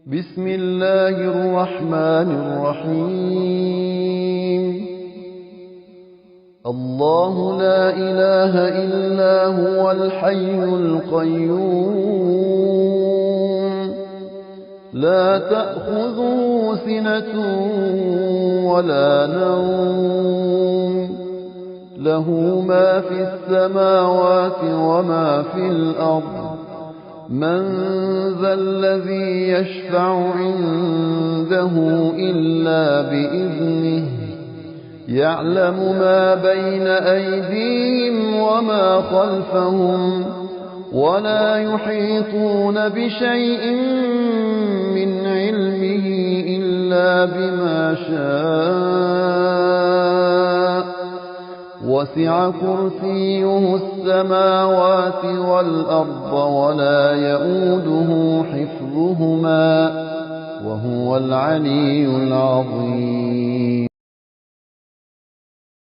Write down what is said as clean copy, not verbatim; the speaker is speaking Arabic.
بسم الله الرحمن الرحيم. الله لا إله إلا هو الحي القيوم، لا تأخذه سنة ولا نوم، له ما في السماوات وما في الأرض. من ذا الذي يشفع عنده إلا بإذنه، يعلم ما بين أيديهم وما خلفهم، ولا يحيطون بشيء من علمه إلا بما شاء. وسع كرسيه السماوات والأرض ولا يئوده حفظهما، وهو العلي العظيم.